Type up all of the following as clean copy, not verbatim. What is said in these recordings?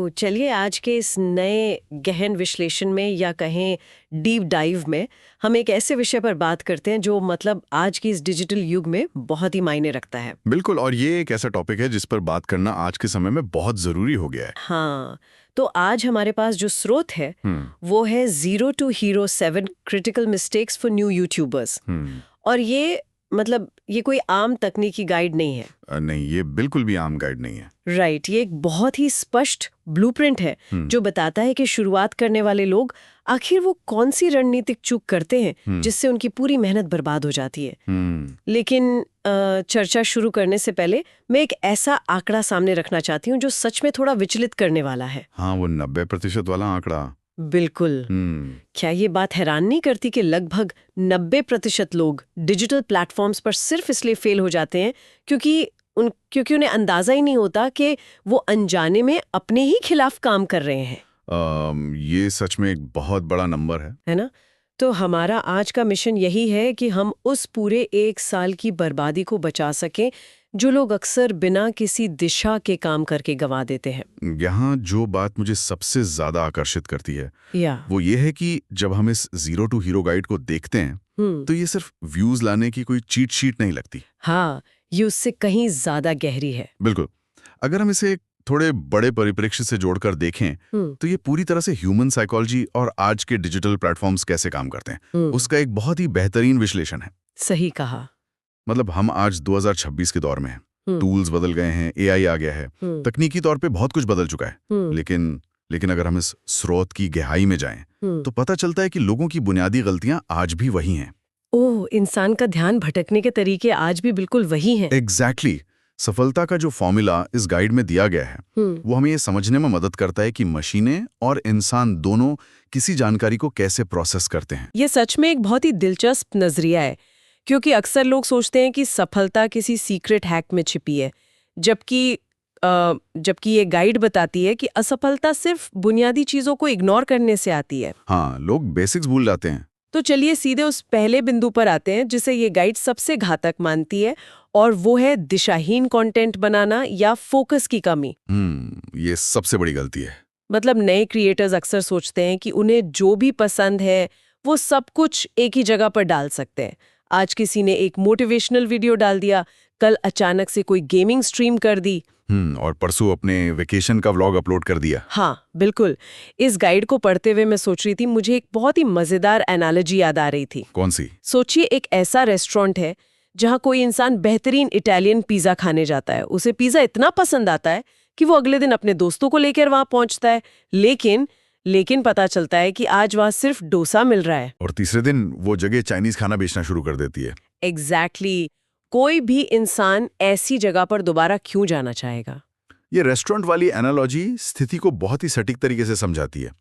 तो चलिए आज के इस नए गहन विश्लेषण में या कहें डीप डाइव में हम एक ऐसे विषय पर बात करते हैं जो मतलब आज की इस डिजिटल युग में बहुत ही मायने रखता है। बिल्कुल, और ये एक ऐसा टॉपिक है जिस पर बात करना आज के समय में बहुत जरूरी हो गया है। हाँ, तो आज हमारे पास जो स्रोत है वो है 0 to Hero 7 critical mistakes for new YouTubers. और ये कोई आम तकनीकी गाइड नहीं है। नहीं, ये बिल्कुल भी आम गाइड नहीं है। राइट, ये एक बहुत ही स्पष्ट ब्लूप्रिंट है जो बताता है कि शुरुआत करने वाले लोग आखिर वो कौन सी रणनीतिक चूक करते हैं जिससे उनकी पूरी मेहनत बर्बाद हो जाती है। लेकिन चर्चा शुरू करने से पहले मैं एक ऐसा आंकड़ा सामने रखना चाहती हूँ जो सच में थोड़ा विचलित करने वाला है। हाँ, वो 90% वाला आंकड़ा। बिल्कुल। क्या ये बात हैरान नहीं करती कि लगभग 90% लोग डिजिटल प्लेटफॉर्म्स पर सिर्फ इसलिए फेल हो जाते हैं क्योंकि उन्हें अंदाजा ही नहीं होता कि वो अनजाने में अपने ही खिलाफ काम कर रहे हैं। ये सच में एक बहुत बड़ा नंबर है ना? तो हमारा आज का मिशन यही है कि हम उस पूरे 1 साल की बर्बादी को बचा सकें जो लोग अक्सर बिना किसी दिशा के काम करके गंवा देते हैं। यहाँ जो बात मुझे सबसे ज्यादा आकर्षित करती है वो ये है कि जब हम इस 0 to Hero गाइड को देखते हैं तो ये सिर्फ व्यूज लाने की कोई चीट शीट नहीं लगती। हाँ, ये उससे कहीं ज्यादा गहरी है। बिल्कुल। अगर हम इसे थोड़े बड़े परिप्रेक्ष्य से जोड़कर देखें तो ये पूरी तरह से ह्यूमन साइकोलॉजी और आज के डिजिटल प्लेटफॉर्म्स कैसे काम करते हैं उसका एक बहुत ही बेहतरीन विश्लेषण है। सही कहा। मतलब हम आज 2026 के दौर में हैं। टूल्स बदल गए हैं, एआई आ गया है, तकनीकी तौर पे बहुत कुछ बदल चुका है। लेकिन अगर हम इस स्रोत की गहराई में जाएं तो पता चलता है कि लोगों की बुनियादी गलतियां आज भी वही हैं। ओह, इंसान का ध्यान भटकने के तरीके आज भी बिल्कुल वही हैं। एग्जैक्टली। सफलता का जो फॉर्मूला इस गाइड में दिया गया है वो हमें ये समझने में मदद करता है कि मशीनें और इंसान दोनों किसी जानकारी को कैसे प्रोसेस करते हैं। ये सच में एक बहुत ही दिलचस्प नजरिया है, क्योंकि अक्सर लोग सोचते हैं कि सफलता किसी सीक्रेट हैक में छिपी है, जबकि ये गाइड बताती है कि असफलता सिर्फ बुनियादी चीजों को इग्नोर करने से आती है। हाँ, लोग बेसिक्स भूल जाते हैं। तो चलिए सीधे उस पहले बिंदु पर आते हैं जिसे ये गाइड सबसे घातक मानती है, और वो है दिशाहीन कंटेंट बनाना या फोकस की कमी। ये सबसे बड़ी गलती है। मतलब नए क्रिएटर्स अक्सर सोचते हैं कि उन्हें जो भी पसंद है वो सब कुछ एक ही जगह पर डाल सकते हैं। आज किसी ने एक मोटिवेशनल वीडियो डाल दिया, कल अचानक से कोई गेमिंग स्ट्रीम कर दी, और परसों अपने वेकेशन का व्लॉग अपलोड कर दिया। हाँ बिल्कुल। इस गाइड को पढ़ते हुए मैं सोच रही थी, मुझे एक बहुत ही मजेदार एनालॉजी याद आ रही थी। कौन सी? सोचिए, एक ऐसा रेस्टोरेंट है जहाँ कोई इंसान बेहतरीन इटालियन पिज्जा खाने जाता है। उसे पिज्जा इतना पसंद आता है कि वो अगले दिन अपने दोस्तों को लेकर वहां पहुंचता है, लेकिन पता चलता है कि आज वहां सिर्फ डोसा मिल रहा है। और तीसरे दिन वो जगह चाइनीज खाना बेचना शुरू कर देती है। एग्जैक्टली। कोई भी इंसान ऐसी जगह पर दोबारा क्यों जाना चाहेगा? ये रेस्टोरेंट वाली एनालॉजी स्थिति को बहुत ही सटीक तरीके से समझाती है।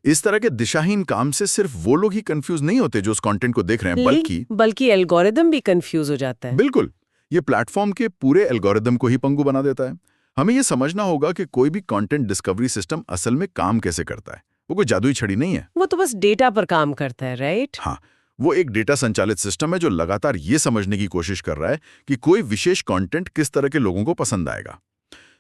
इस तरह के दिशाहीन काम से सिर्फ वो लोग ही कंफ्यूज नहीं होते जो उस कंटेंट को देख रहे हैं, बल्कि एल्गोरिदम भी कंफ्यूज हो जाता है। बिल्कुल। ये प्लेटफॉर्म के पूरे एल्गोरिदम को ही पंगु बना देता है। हमें ये समझना होगा कि कोई भी कंटेंट डिस्कवरी सिस्टम असल में काम कैसे करता है। वो कोई जादुई छड़ी नहीं है। वो तो बस डेटा पर काम करता है, राइट? हाँ, वो एक डेटा संचालित सिस्टम है जो लगातार ये समझने की कोशिश कर रहा है कि कोई विशेष कंटेंट किस तरह के लोगों को पसंद आएगा।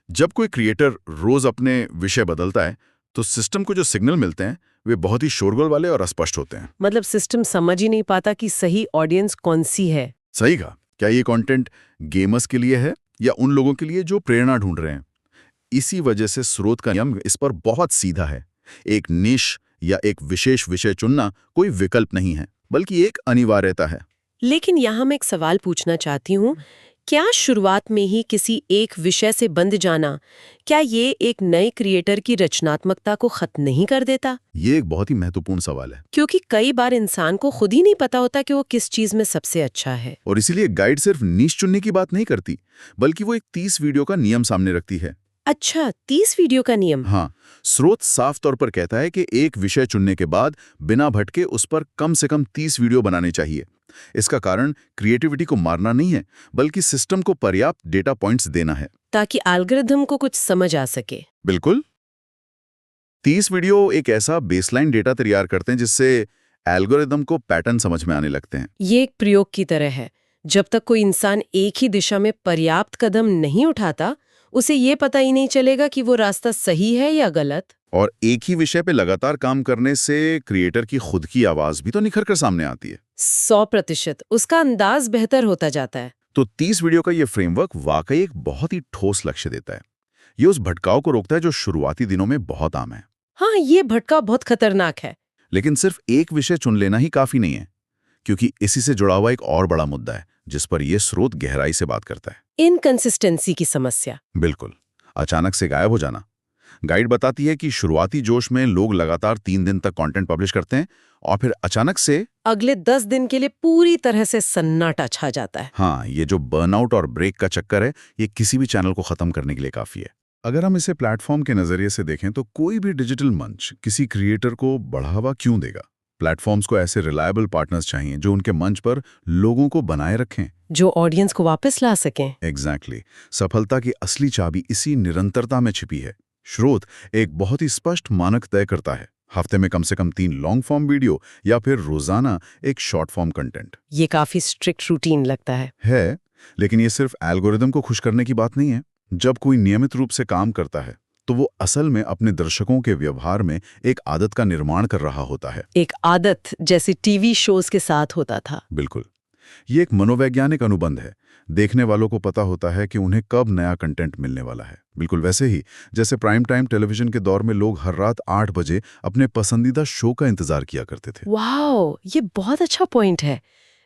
जब कोई क्रिएटर रोज अपने विषय बदलता है तो सिस्टम को जो सिग्नल मिलते हैं वे बहुत ही शोरगुल वाले और अस्पष्ट होते हैं। मतलब सिस्टम समझ ही नहीं पाता कि सही ऑडियंस कौन सी है। सही कहा। क्या ये कंटेंट गेमर्स के लिए है या उन लोगों के लिए जो प्रेरणा ढूंढ रहे हैं? इसी वजह से स्रोत का नियम इस पर बहुत सीधा है। एक निश या एक विशेष विषय चुनना कोई विकल्प नहीं है, बल्कि एक अनिवार्यता है। लेकिन यहाँ मैं एक सवाल पूछना चाहती हूँ, क्या शुरुआत में ही किसी एक विषय से बंध जाना, क्या ये एक नए क्रिएटर की रचनात्मकता को खत्म नहीं कर देता? ये एक बहुत ही महत्वपूर्ण सवाल है, क्योंकि कई बार इंसान को खुद ही नहीं पता होता कि वो किस चीज में सबसे अच्छा है। और इसीलिए गाइड सिर्फ नीश चुनने की बात नहीं करती, बल्कि वो एक 30 वीडियो का नियम सामने रखती है। अच्छा, 30 वीडियो का नियम? हाँ, स्रोत साफ तौर पर कहता है कि एक विषय चुनने के बाद बिना भटके उस पर कम से कम 30 वीडियो बनाने चाहिए। इसका कारण क्रिएटिविटी को मारना नहीं है, बल्कि सिस्टम को पर्याप्त डेटा पॉइंट्स देना है, ताकि एल्गोरिथम को कुछ समझ आ सके। बिल्कुल। 30 वीडियो एक ऐसा बेसलाइन डेटा तैयार करते हैं जिससे एल्गोरिथम को पैटर्न समझ में आने लगते हैं। ये एक प्रयोग की तरह है। जब तक कोई इंसान एक ही दिशा में पर्याप्त कदम नहीं उठाता, उसे ये पता ही नहीं चलेगा कि वो रास्ता सही है या गलत। और एक ही विषय पे लगातार काम करने से क्रिएटर की खुद की आवाज भी तो निखर कर सामने आती है। 100% उसका अंदाज बेहतर होता जाता है। तो 30 वीडियो का ये फ्रेमवर्क वाकई एक बहुत ही ठोस लक्ष्य देता है। ये उस भटकाव को रोकता है जो शुरुआती दिनों में बहुत आम है। हाँ, ये भटकाव बहुत खतरनाक है। लेकिन सिर्फ एक विषय चुन लेना ही काफी नहीं है, क्योंकि इसी से जुड़ा हुआ एक और बड़ा मुद्दा है जिस पर यह स्रोत गहराई से बात करता है। इनकंसिस्टेंसी की समस्या। बिल्कुल, अचानक से गायब हो जाना। गाइड बताती है कि शुरुआती जोश में लोग लगातार 3 दिन तक कंटेंट पब्लिश करते हैं और फिर अचानक से अगले 10 दिन के लिए पूरी तरह से सन्नाटा छा जाता है। हाँ, ये जो बर्नआउट और ब्रेक का चक्कर है, ये किसी भी चैनल को खत्म करने के लिए काफी है। अगर हम इसे प्लेटफॉर्म के नजरिए से देखें तो कोई भी डिजिटल मंच किसी क्रिएटर को बढ़ावा क्यों देगा? प्लेटफॉर्म्स को ऐसे रिलायबल पार्टनर्स चाहिए जो उनके मंच पर लोगों को बनाए रखें, जो ऑडियंस को वापस ला सकें। एग्जैक्टली। सफलता की असली चाबी इसी निरंतरता में छिपी है। स्रोत एक बहुत ही स्पष्ट मानक तय करता है, हफ्ते में कम से कम 3 लॉन्ग फॉर्म वीडियो या फिर रोजाना एक शॉर्ट फॉर्म कंटेंट। ये काफी स्ट्रिक्ट रूटीन लगता है। लेकिन ये सिर्फ एल्गोरिदम को खुश करने की बात नहीं है। जब कोई नियमित रूप से काम करता है तो वो असल में अपने दर्शकों के व्यवहार में एक आदत का निर्माण कर रहा होता है। एक आदत जैसे टीवी शोज के साथ होता था। बिल्कुल, ये एक मनोवैज्ञानिक अनुबंध है। देखने वालों को पता होता है कि उन्हें कब नया कंटेंट मिलने वाला है। बिल्कुल वैसे ही जैसे प्राइम टाइम टेलीविजन के दौर में लोग हर रात 8 बजे अपने पसंदीदा शो का इंतजार किया करते थे। वाओ, ये बहुत अच्छा पॉइंट है।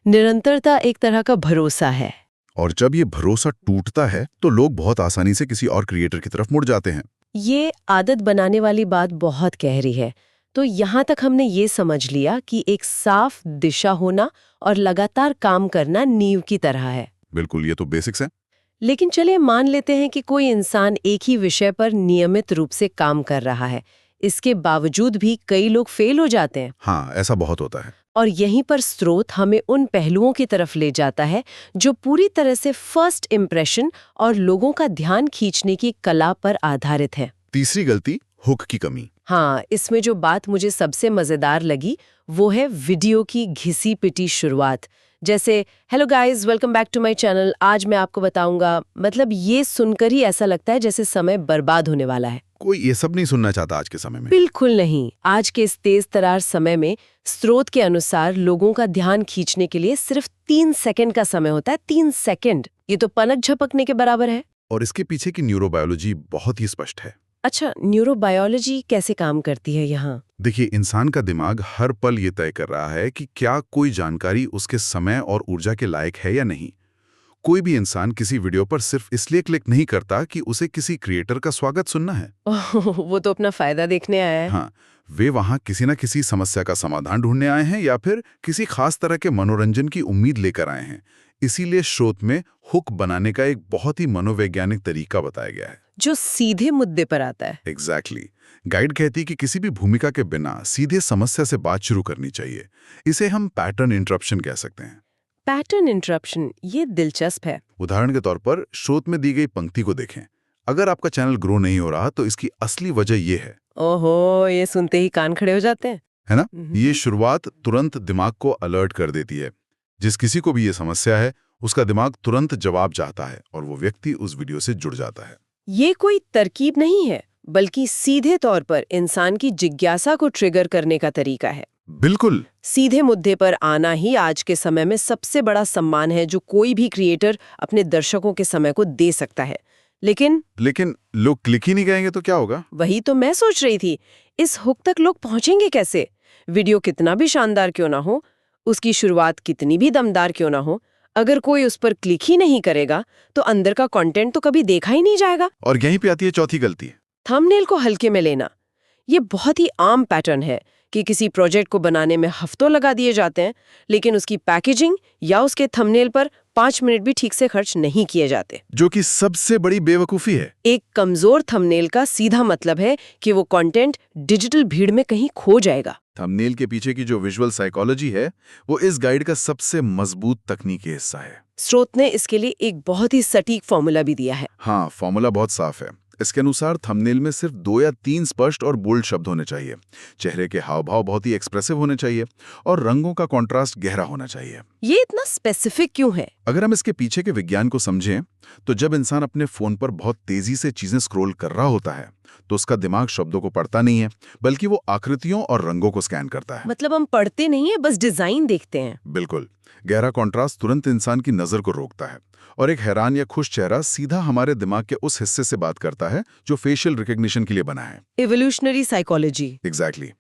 निरंतरता एक तरह का भरोसा है। और जब ये भरोसा टूटता है तो लोग बहुत आसानी से किसी और क्रिएटर की तरफ मुड़ जाते हैं। ये आदत बनाने वाली बात बहुत गहरी है। तो यहाँ तक हमने ये समझ लिया कि एक साफ दिशा होना और लगातार काम करना नींव की तरह है। बिल्कुल, ये तो बेसिक्स है। लेकिन चलिए मान लेते हैं कि कोई इंसान एक ही विषय पर नियमित रूप से काम कर रहा है, इसके बावजूद भी कई लोग फेल हो जाते हैं। हाँ, ऐसा बहुत होता है। और यहीं पर स्रोत हमें उन पहलुओं की तरफ ले जाता है जो पूरी तरह से फर्स्ट इम्प्रेशन और लोगों का ध्यान खींचने की कला पर आधारित है। तीसरी गलती, हुक की कमी। हाँ, इसमें जो बात मुझे सबसे मजेदार लगी वो है वीडियो की घिसी पिटी शुरुआत। जैसे hello guys, welcome back to my channel, आज मैं आपको बताऊंगा। मतलब ये सुनकर ही ऐसा लगता है जैसे समय बर्बाद होने वाला है। कोई ये सब नहीं सुनना चाहता आज के समय में। बिल्कुल नहीं। आज के इस तेज तरार समय में स्रोत के अनुसार लोगों का ध्यान खींचने के लिए सिर्फ 3 सेकंड का समय होता है। 3 सेकंड, ये तो पलक झपकने के बराबर है। और इसके पीछे की न्यूरोबायोलॉजी बहुत ही स्पष्ट है। अच्छा, न्यूरोबायोलॉजी कैसे काम करती है यहाँ? देखिए, इंसान का दिमाग हर पल ये तय कर रहा है कि क्या कोई जानकारी उसके समय और ऊर्जा के लायक है या नहीं। कोई भी इंसान किसी वीडियो पर सिर्फ इसलिए क्लिक नहीं करता कि उसे किसी क्रिएटर का स्वागत सुनना है। वो तो अपना फायदा देखने आया है। हाँ, वे वहां किसी न किसी समस्या का समाधान ढूंढने आए हैं या फिर किसी खास तरह के मनोरंजन की उम्मीद लेकर आए हैं। इसीलिए स्रोत में हुक बनाने का एक बहुत ही मनोवैज्ञानिक तरीका बताया गया है जो सीधे मुद्दे पर आता है। एग्जैक्टली। गाइड कहती है कि किसी भी भूमिका के बिना सीधे समस्या से बात शुरू करनी चाहिए। इसे हम पैटर्न इंटरप्शन कह सकते हैं। पैटर्न इंटरप्शन, ये दिलचस्प है। उदाहरण के तौर पर स्रोत में दी गई पंक्ति को देखें। अगर आपका चैनल ग्रो नहीं हो रहा तो इसकी असली वजह ये है। ओहो, ये सुनते ही कान खड़े हो जाते हैं, है ना? ये शुरुआत तुरंत दिमाग को अलर्ट कर देती है। जिस किसी को भी ये समस्या है उसका दिमाग तुरंत जवाब चाहता है और वो व्यक्ति उस वीडियो से जुड़ जाता है। ये कोई तरकीब नहीं है, बल्कि सीधे तौर पर इंसान की जिज्ञासा को ट्रिगर करने का तरीका है। बिल्कुल। सीधे मुद्दे पर आना ही आज के समय में सबसे बड़ा सम्मान है जो कोई भी क्रिएटर अपने दर्शकों के समय को दे सकता है। लेकिन लोग क्लिक ही नहीं करेंगे तो क्या होगा? वही तो मैं सोच रही थी, इस हुक तक लोग पहुंचेंगे कैसे? वीडियो कितना भी शानदार क्यों ना हो, उसकी शुरुआत कितनी भी दमदार क्यों ना हो, अगर कोई उस पर क्लिक ही नहीं करेगा तो अंदर का कंटेंट तो कभी देखा ही नहीं जाएगा। और यहीं पे आती है चौथी गलती, थंबनेल को हल्के में लेना। ये बहुत ही आम पैटर्न है कि किसी प्रोजेक्ट को बनाने में हफ्तों लगा दिए जाते हैं, लेकिन उसकी पैकेजिंग या उसके थंबनेल पर 5 मिनट भी ठीक से खर्च नहीं किए जाते, जो कि सबसे बड़ी बेवकूफी है। एक कमजोर थंबनेल का सीधा मतलब है कि वो कंटेंट डिजिटल भीड़ में कहीं खो जाएगा। थंबनेल के पीछे की जो विजुअल साइकोलॉजी है वो इस गाइड का सबसे मजबूत तकनीकी हिस्सा है। स्रोत ने इसके लिए एक बहुत ही सटीक फॉर्मूला भी दिया है। हाँ, फॉर्मूला बहुत साफ है। इसके अनुसार थंबनेल में सिर्फ 2 या 3 स्पष्ट और बोल्ड शब्द होने चाहिए, चेहरे के हाव भाव बहुत ही एक्सप्रेसिव होने चाहिए और रंगों का कॉन्ट्रास्ट गहरा होना चाहिए। ये इतना स्पेसिफिक क्यों है? अगर हम इसके पीछे के विज्ञान को समझें तो जब इंसान अपने फोन पर बहुत तेजी से चीजें स्क्रॉल कर रहा होता है तो उसका दिमाग शब्दों को पढ़ता नहीं है, बल्कि वो आकृतियों और रंगों को स्कैन करता है। मतलब हम पढ़ते नहीं है, बस डिजाइन देखते हैं। बिल्कुल। गहरा कॉन्ट्रास्ट तुरंत इंसान की नजर को रोकता है और एक हैरान या खुश चेहरा सीधा हमारे दिमाग के उस हिस्से से बात करता है जो फेशियल रिकग्निशन के लिए बना है। Evolutionary psychology. एग्जैक्टली।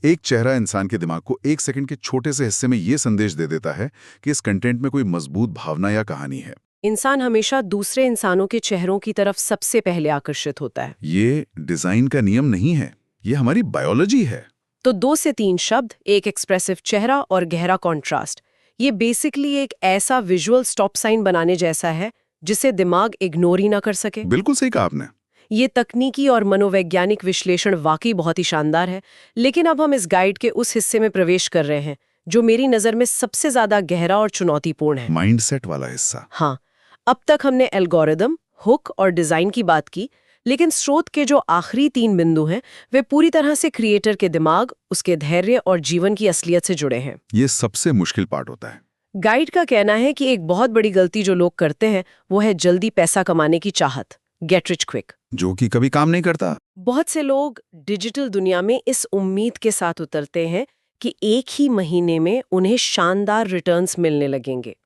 एक चेहरा इंसान के दिमाग को 1 सेकंड के छोटे से हिस्से में ये संदेश दे देता है कि इस कंटेंट में कोई मजबूत भावना या कहानी है। इंसान हमेशा दूसरे इंसानों के चेहरों की तरफ सबसे पहले आकर्षित होता है। ये डिजाइन का नियम नहीं है, ये हमारी बायोलॉजी है। तो 2 से 3 शब्द, एक एक्सप्रेसिव चेहरा और गहरा कॉन्ट्रास्ट, ये बेसिकली एक ऐसा विजुअल स्टॉप साइन बनाने जैसा है जिसे दिमाग इग्नोर ही ना कर सके। बिल्कुल सही कहा आपने। ये तकनीकी और मनोवैज्ञानिक विश्लेषण वाकई बहुत ही शानदार है। लेकिन अब हम इस गाइड के उस हिस्से में प्रवेश कर रहे हैं जो मेरी नज़र में सबसे ज्यादा गहरा और चुनौतीपूर्ण है। माइंडसेट वाला हिस्सा। हाँ, अब तक हमने एल्गोरिदम, हुक और डिजाइन की बात की, लेकिन स्रोत के जो आखिरी 3 बिंदु हैं वे पूरी तरह से क्रिएटर के दिमाग, उसके धैर्य और जीवन की असलियत से जुड़े हैं। ये सबसे मुश्किल पार्ट होता है। गाइड का कहना है कि एक बहुत बड़ी गलती जो लोग करते हैं वो है जल्दी पैसा कमाने की चाहत, गेट रिच क्विक, जो कि कभी काम नहीं करता। बहुत से लोग डिजिटल दुनिया में इस उम्मीद के साथ उतरते हैं कि एक ही महीने में उन्हें शानदार रिटर्न्स मिलने लगेंगे,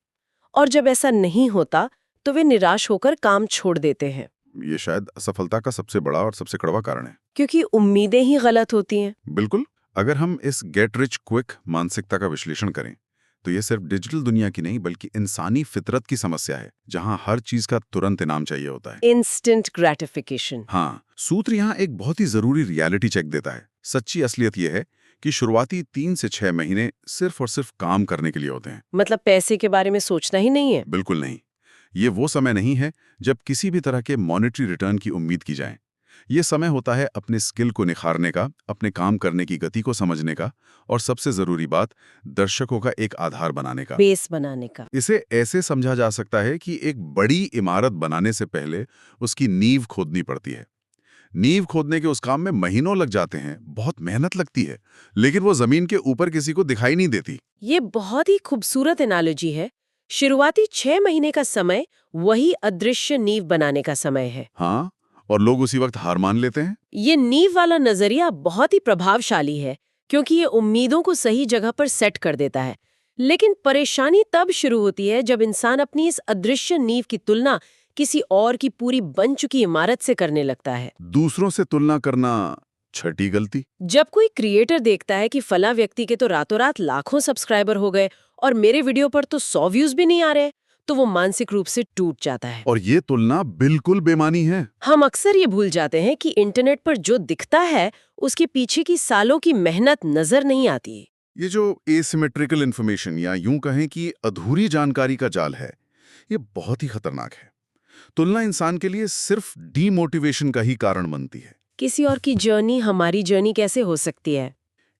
और जब ऐसा नहीं होता तो वे निराश होकर काम छोड़ देते हैं। ये शायद असफलता का सबसे बड़ा और सबसे कड़वा कारण है, क्योंकि उम्मीदें ही गलत होती हैं। बिल्कुल। अगर हम इस गेट रिच क्विक मानसिकता का विश्लेषण करें तो ये सिर्फ डिजिटल दुनिया की नहीं बल्कि इंसानी फितरत की समस्या है, जहां हर चीज का तुरंत इनाम चाहिए होता है। Instant gratification. हाँ, सूत्र यहाँ एक बहुत ही जरूरी रियलिटी चेक देता है। सच्ची असलियत यह है कि शुरुआती 3 से 6 महीने सिर्फ और सिर्फ काम करने के लिए होते हैं। मतलब पैसे के बारे में सोचना ही नहीं है। बिल्कुल नहीं। ये वो समय नहीं है जब किसी भी तरह के मॉनेटरी रिटर्न की उम्मीद की जाए। ये समय होता है अपने स्किल को निखारने का, अपने काम करने की गति को समझने का, और सबसे जरूरी बात, दर्शकों का एक आधार बनाने का, बेस बनाने का। इसे ऐसे समझा जा सकता है कि एक बड़ी इमारत बनाने से पहले उसकी नींव खोदनी पड़ती है। नींव खोदने के उस काम में महीनों लग जाते हैं, बहुत मेहनत लगती है, लेकिन वो जमीन के ऊपर किसी को दिखाई नहीं देती। ये बहुत ही खूबसूरत एनालॉजी है। शुरुआती 6 महीने का समय वही अदृश्य नींव बनाने का समय है। हाँ, और लोग उसी वक्त हार मान लेते हैं। ये नींव वाला नजरिया बहुत ही प्रभावशाली है क्योंकि ये उम्मीदों को सही जगह पर सेट कर देता है। लेकिन परेशानी तब शुरू होती है जब इंसान अपनी इस अदृश्य नींव की तुलना किसी और की पूरी बन चुकी इमारत से करने लगता है। दूसरों से तुलना करना छठी गलती। जब कोई क्रिएटर देखता है कि फला व्यक्ति के तो रातों रात लाखों सब्सक्राइबर हो गए और मेरे वीडियो पर तो 100 व्यूज भी नहीं आ रहे, तो वो मानसिक रूप से टूट जाता है। और ये तुलना बिल्कुल बेमानी है। हम अक्सर ये भूल जाते हैं कि इंटरनेट पर जो दिखता है उसके पीछे की सालों की मेहनत नजर नहीं आती। ये जो एसिमेट्रिकल इन्फॉर्मेशन या यूं कहें कि अधूरी जानकारी का जाल है, ये बहुत ही खतरनाक है। तुलना इंसान के लिए सिर्फ डीमोटिवेशन का ही कारण बनती है। किसी और की जर्नी हमारी जर्नी कैसे हो सकती है?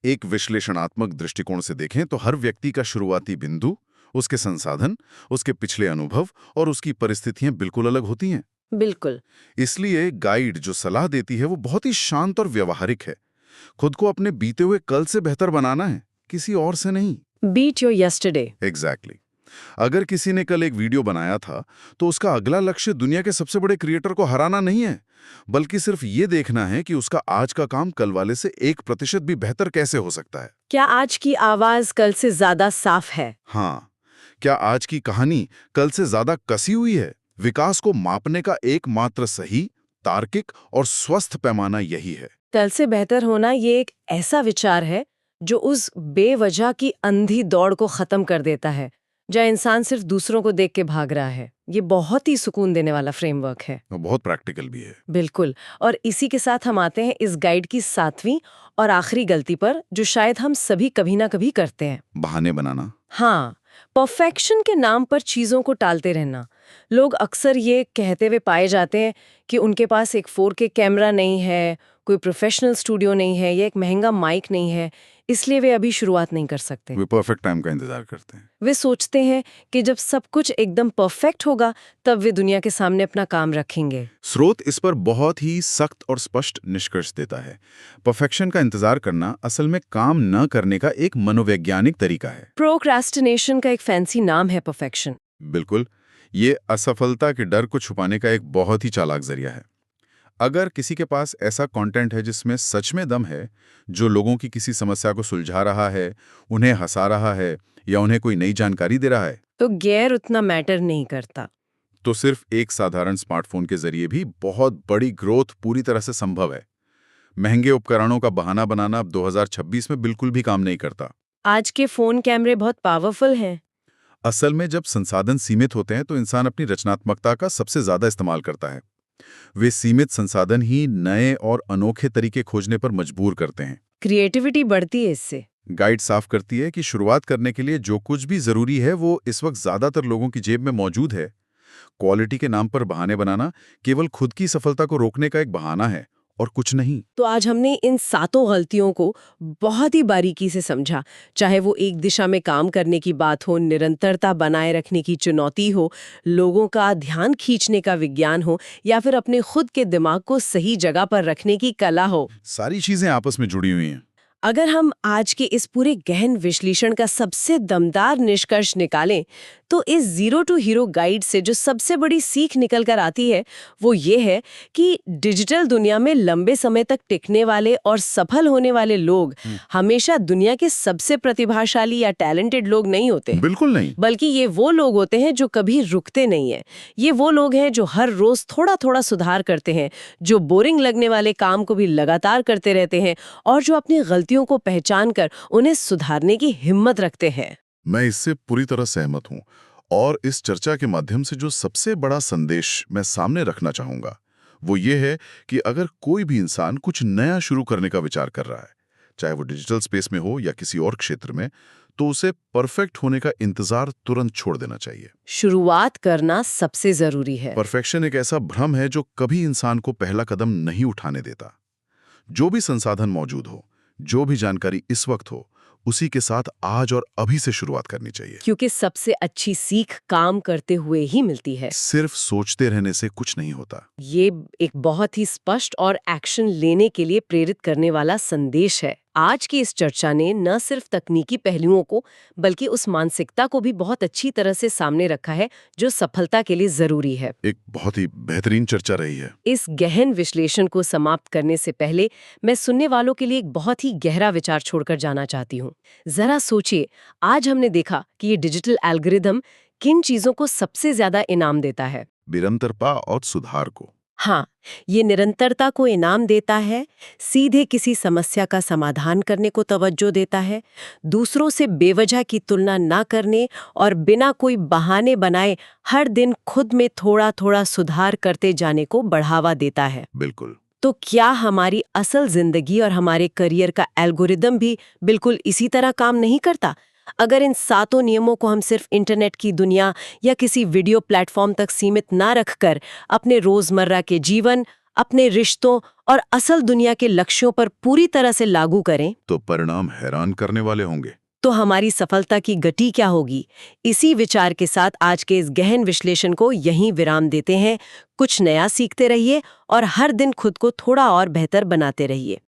एक विश्लेषणात्मक दृष्टिकोण से देखें तो हर व्यक्ति का शुरुआती बिंदु, उसके संसाधन, उसके पिछले अनुभव और उसकी परिस्थितियां बिल्कुल अलग होती हैं। बिल्कुल। इसलिए गाइड जो सलाह देती है वो बहुत ही शांत और व्यवहारिक है। खुद को अपने बीते हुए कल से बेहतर बनाना है, किसी और से नहीं। Beat your yesterday. एग्जैक्टली। अगर किसी ने कल एक वीडियो बनाया था तो उसका अगला लक्ष्य दुनिया के सबसे बड़े क्रिएटर को हराना नहीं है, बल्कि सिर्फ ये देखना है कि उसका आज का काम कल वाले से 1% भी बेहतर कैसे हो सकता है। क्या आज की आवाज कल से ज्यादा साफ है? हाँ, क्या आज की कहानी कल से ज्यादा कसी हुई है? विकास को मापने का एकमात्र सही, तार्किक और स्वस्थ पैमाना यही है। कल से बेहतर होना ये एक ऐसा विचार है जो उस बेवजह की अंधी दौड़ को खत्म कर देता है जहाँ इंसान सिर्फ दूसरों को देख के भाग रहा है। ये बहुत ही सुकून देने वाला फ्रेमवर्क है। बहुत प्रैक्टिकल भी है। बिल्कुल। और इसी के साथ हम आते हैं इस गाइड की 7वीं और आखिरी गलती पर, जो शायद हम सभी कभी ना कभी करते हैं। बहाने बनाना। हाँ, परफेक्शन के नाम पर चीजों को टालते रहना। लोग अक्सर ये कहते हुए पाए जाते हैं कि उनके पास एक 4K कैमरा नहीं है, कोई प्रोफेशनल स्टूडियो नहीं है या एक महंगा माइक नहीं है, इसलिए वे अभी शुरुआत नहीं कर सकते। वे परफेक्ट टाइम का इंतजार करते हैं। वे सोचते हैं कि जब सब कुछ एकदम परफेक्ट होगा तब वे दुनिया के सामने अपना काम रखेंगे। स्रोत इस पर बहुत ही सख्त और स्पष्ट निष्कर्ष देता है। परफेक्शन का इंतजार करना असल में काम न करने का एक मनोवैज्ञानिक तरीका है। प्रोक्रास्टिनेशन का एक फैंसी नाम है परफेक्शन। बिल्कुल, ये असफलता के डर को छुपाने का एक बहुत ही चालाक जरिया है। अगर किसी के पास ऐसा कंटेंट है जिसमें सच में दम है, जो लोगों की किसी समस्या को सुलझा रहा है, उन्हें हंसा रहा है या उन्हें कोई नई जानकारी दे रहा है, तो गैर उतना मैटर नहीं करता। तो सिर्फ एक साधारण स्मार्टफोन के जरिए भी बहुत बड़ी ग्रोथ पूरी तरह से संभव है। महंगे उपकरणों का बहाना बनाना अब 2026 में बिल्कुल भी काम नहीं करता। आज के फोन कैमरे बहुत पावरफुल हैं। असल में जब संसाधन सीमित होते हैं तो इंसान अपनी रचनात्मकता का सबसे ज्यादा इस्तेमाल करता है। वे सीमित संसाधन ही नए और अनोखे तरीके खोजने पर मजबूर करते हैं। क्रिएटिविटी बढ़ती है इससे। गाइड साफ करती है कि शुरुआत करने के लिए जो कुछ भी जरूरी है वो इस वक्त ज्यादातर लोगों की जेब में मौजूद है। क्वालिटी के नाम पर बहाने बनाना केवल खुद की सफलता को रोकने का एक बहाना है और कुछ नहीं। तो आज हमने इन 7 गलतियों को बहुत ही बारीकी से समझा, चाहे वो एक दिशा में काम करने की बात हो, निरंतरता बनाए रखने की चुनौती हो, लोगों का ध्यान खींचने का विज्ञान हो या फिर अपने खुद के दिमाग को सही जगह पर रखने की कला हो। सारी चीजें आपस में जुड़ी हुई हैं। अगर हम आज के इस पूरे गहन विश्लेषण का सबसे दमदार निष्कर्ष निकालें तो इस जीरो टू हीरो गाइड से जो सबसे बड़ी सीख निकल कर आती है वो ये है कि डिजिटल दुनिया में लंबे समय तक टिकने वाले और सफल होने वाले लोग हमेशा दुनिया के सबसे प्रतिभाशाली या टैलेंटेड लोग नहीं होते। बिल्कुल नहीं। बल्कि ये वो लोग होते हैं जो कभी रुकते नहीं है। ये वो लोग हैं जो हर रोज थोड़ा थोड़ा सुधार करते हैं, जो बोरिंग लगने वाले काम को भी लगातार करते रहते हैं और जो अपनी गलतियों को पहचान कर उन्हें सुधारने की हिम्मत रखते हैं। मैं इससे पूरी तरह सहमत हूं और इस चर्चा के माध्यम से जो सबसे बड़ा संदेश मैं सामने रखना चाहूंगा वो ये है कि अगर कोई भी इंसान कुछ नया शुरू करने का विचार कर रहा है, चाहे वो डिजिटल स्पेस में हो या किसी और क्षेत्र में, तो उसे परफेक्ट होने का इंतजार तुरंत छोड़ देना चाहिए। शुरुआत करना सबसे जरूरी है। परफेक्शन एक ऐसा भ्रम है जो कभी इंसान को पहला कदम नहीं उठाने देता। जो भी संसाधन मौजूद हो, जो भी जानकारी इस वक्त हो, उसी के साथ आज और अभी से शुरुआत करनी चाहिए। क्योंकि सबसे अच्छी सीख काम करते हुए ही मिलती है। सिर्फ सोचते रहने से कुछ नहीं होता। ये एक बहुत ही स्पष्ट और एक्शन लेने के लिए प्रेरित करने वाला संदेश है। आज की इस चर्चा ने न सिर्फ तकनीकी पहलुओं को बल्कि उस मानसिकता को भी बहुत अच्छी तरह से सामने रखा है जो सफलता के लिए जरूरी है। एक बहुत ही बेहतरीन चर्चा रही है। इस गहन विश्लेषण को समाप्त करने से पहले मैं सुनने वालों के लिए एक बहुत ही गहरा विचार छोड़कर जाना चाहती हूँ। जरा सोचिए, आज हमने देखा कि ये डिजिटल एल्गोरिदम किन चीजों को सबसे ज्यादा इनाम देता है। निरंतरता और सुधार को। हाँ, ये निरंतरता को इनाम देता है, सीधे किसी समस्या का समाधान करने को तवज्जो देता है, दूसरों से बेवजह की तुलना ना करने और बिना कोई बहाने बनाए हर दिन खुद में थोड़ा थोड़ा सुधार करते जाने को बढ़ावा देता है। बिल्कुल। तो क्या हमारी असल जिंदगी और हमारे करियर का एल्गोरिदम भी बिल्कुल इसी तरह काम नहीं करता? अगर इन 7 नियमों को हम सिर्फ इंटरनेट की दुनिया या किसी वीडियो प्लेटफॉर्म तक सीमित ना रखकर अपने रोजमर्रा के जीवन, अपने रिश्तों और असल दुनिया के लक्ष्यों पर पूरी तरह से लागू करें, तो परिणाम हैरान करने वाले होंगे। तो हमारी सफलता की गति क्या होगी? इसी विचार के साथ आज के इस गहन विश्लेषण को यहीं विराम देते हैं। कुछ नया सीखते रहिए और हर दिन खुद को थोड़ा और बेहतर बनाते रहिए।